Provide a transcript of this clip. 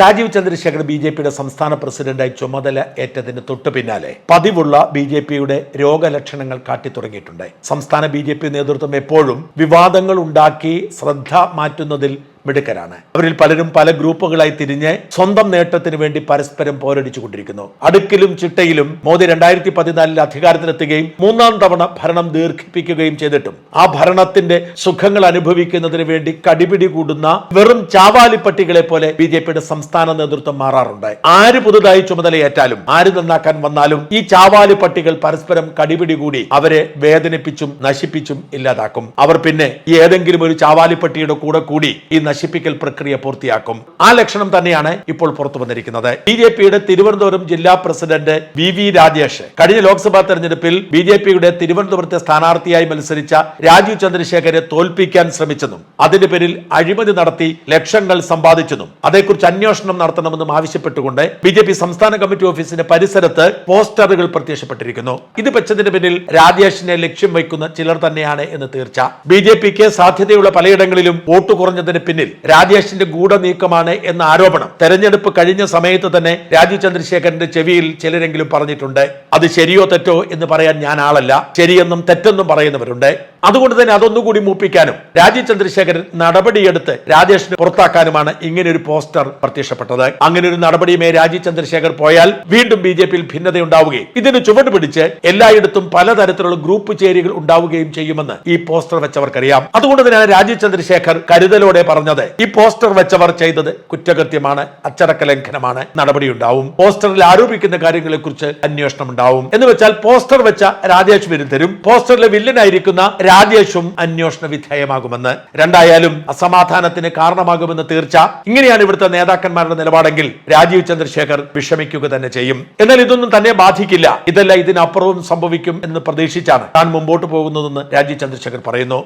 രാജീവ് ചന്ദ്രശേഖർ ബിജെപിയുടെ സംസ്ഥാന പ്രസിഡന്റായി ചുമതല ഏറ്റതിന് തൊട്ടു പിന്നാലെ പതിവുള്ള ബിജെപിയുടെ രോഗലക്ഷണങ്ങൾ കാട്ടിത്തുടങ്ങിയിട്ടുണ്ട്. സംസ്ഥാന ബിജെപി നേതൃത്വം എപ്പോഴും വിവാദങ്ങൾ ഉണ്ടാക്കി ശ്രദ്ധ മാറ്റുന്നതിൽ മിടുക്കരാണ്. അവരിൽ പലരും പല ഗ്രൂപ്പുകളായി തിരിഞ്ഞ് സ്വന്തം നേട്ടത്തിന് വേണ്ടി പരസ്പരം പോരടിച്ചുകൊണ്ടിരിക്കുന്നു. അടുക്കിലും ചിട്ടയിലും മോദി 2014 അധികാരത്തിലെത്തുകയും 3ാം തവണ ഭരണം ദീർഘിപ്പിക്കുകയും ചെയ്തിട്ടും ആ ഭരണത്തിന്റെ സുഖങ്ങൾ അനുഭവിക്കുന്നതിന് വേണ്ടി കടിപിടി കൂടുന്ന വെറും ചാവാലിപ്പട്ടികളെ പോലെ ബിജെപിയുടെ സംസ്ഥാന നേതൃത്വം മാറാറുണ്ട്. ആര് പുതുതായി ചുമതലയേറ്റാലും ആര് നന്നാക്കാൻ വന്നാലും ഈ ചാവാലിപ്പട്ടികൾ പരസ്പരം കടിപിടി കൂടി അവരെ വേദനിപ്പിച്ചും നശിപ്പിച്ചും ഇല്ലാതാക്കും. അവർ പിന്നെ ഏതെങ്കിലും ഒരു ചാവാലിപ്പട്ടിയുടെ കൂടെ കൂടി ഈ നശിപ്പിക്കൽ പ്രക്രിയ പൂർത്തിയാക്കും. ആ ലക്ഷണം തന്നെയാണ് ഇപ്പോൾ പുറത്തു വന്നിരിക്കുന്നത്. ബിജെപിയുടെ തിരുവനന്തപുരം ജില്ലാ പ്രസിഡന്റ് വി രാജേഷ് കഴിഞ്ഞ ലോക്സഭാ തെരഞ്ഞെടുപ്പിൽ ബിജെപിയുടെ തിരുവനന്തപുരത്തെ സ്ഥാനാർത്ഥിയായി മത്സരിച്ച രാജീവ് ചന്ദ്രശേഖരെ തോൽപ്പിക്കാൻ ശ്രമിച്ചെന്നും അതിന്റെ പേരിൽ അഴിമതി നടത്തി ലക്ഷങ്ങൾ സമ്പാദിച്ചെന്നും അതേക്കുറിച്ച് അന്വേഷണം നടത്തണമെന്നും ആവശ്യപ്പെട്ടുകൊണ്ട് ബിജെപി സംസ്ഥാന കമ്മിറ്റി ഓഫീസിന്റെ പരിസരത്ത് പോസ്റ്ററുകൾ പ്രത്യക്ഷപ്പെട്ടിരിക്കുന്നു. ഇത് വെച്ചതിന് പിന്നിൽ രാജേഷിനെ ലക്ഷ്യം വയ്ക്കുന്ന ചിലർ തന്നെയാണ് എന്ന് തീർച്ച. ബിജെപിക്ക് സാധ്യതയുള്ള പലയിടങ്ങളിലും വോട്ട് കുറഞ്ഞതിന് പിന്നിൽ രാജേഷിന്റെ ഗൂഢനീക്കമാണ് എന്ന ആരോപണം തെരഞ്ഞെടുപ്പ് കഴിഞ്ഞ സമയത്ത് തന്നെ രാജീവ് ചന്ദ്രശേഖരന്റെ ചെവിയിൽ ചിലരെങ്കിലും പറഞ്ഞിട്ടുണ്ട്. അത് ശരിയോ തെറ്റോ എന്ന് പറയാൻ ഞാൻ ആളല്ല. ശരിയെന്നും തെറ്റെന്നും പറയുന്നവരുണ്ട്. അതുകൊണ്ട് തന്നെ അതൊന്നുകൂടി മൂപ്പിക്കാനും രാജീവ് ചന്ദ്രശേഖരൻ നടപടിയെടുത്ത് രാജേഷിനെ പുറത്താക്കാനുമാണ് ഇങ്ങനെ ഒരു പോസ്റ്റർ പ്രത്യക്ഷപ്പെട്ടത്. അങ്ങനെ ഒരു നടപടിയുമേ രാജീവ് ചന്ദ്രശേഖർ പോയാൽ വീണ്ടും ബിജെപിയിൽ ഭിന്നതയുണ്ടാവുകയും ഇതിന് ചുവട് പിടിച്ച് എല്ലായിടത്തും പലതരത്തിലുള്ള ഗ്രൂപ്പ് ചേരികൾ ഉണ്ടാവുകയും ചെയ്യുമെന്ന് ഈ പോസ്റ്റർ വെച്ചവർക്കറിയാം. അതുകൊണ്ട് തന്നെയാണ് രാജീവ് ചന്ദ്രശേഖർ കരുതലോടെ പറഞ്ഞത്, ഈ പോസ്റ്റർ വെച്ചവർ ചെയ്തത് കുറ്റകൃത്യമാണ്, അച്ചടക്ക ലംഘനമാണ്, നടപടിയുണ്ടാവും. പോസ്റ്ററിൽ ആരോപിക്കുന്ന കാര്യങ്ങളെ കുറിച്ച് അന്വേഷണം ഉണ്ടാവും. എന്ന് വെച്ചാൽ പോസ്റ്റർ വെച്ച രാജേഷ് വിരുദ്ധരും പോസ്റ്ററിലെ വില്ലനായിരിക്കുന്ന രാജേഷും അന്വേഷണ വിധേയമാകുമെന്ന്. രണ്ടായാലും അസമാധാനത്തിന് കാരണമാകുമെന്ന് തീർച്ച. ഇങ്ങനെയാണ് ഇവിടുത്തെ നേതാക്കന്മാരുടെ നിലപാടെങ്കിൽ രാജീവ് ചന്ദ്രശേഖർ വിഷമിക്കുക തന്നെ ചെയ്യും. എന്നാൽ ഇതൊന്നും തന്നെ ബാധിക്കില്ല. ഇതല്ല ഇതിനപ്പുറവും സംഭവിക്കും എന്ന് പ്രതീക്ഷിച്ചാണ് താൻ മുമ്പോട്ട് പോകുന്നതെന്ന് രാജീവ് ചന്ദ്രശേഖർ പറയുന്നു.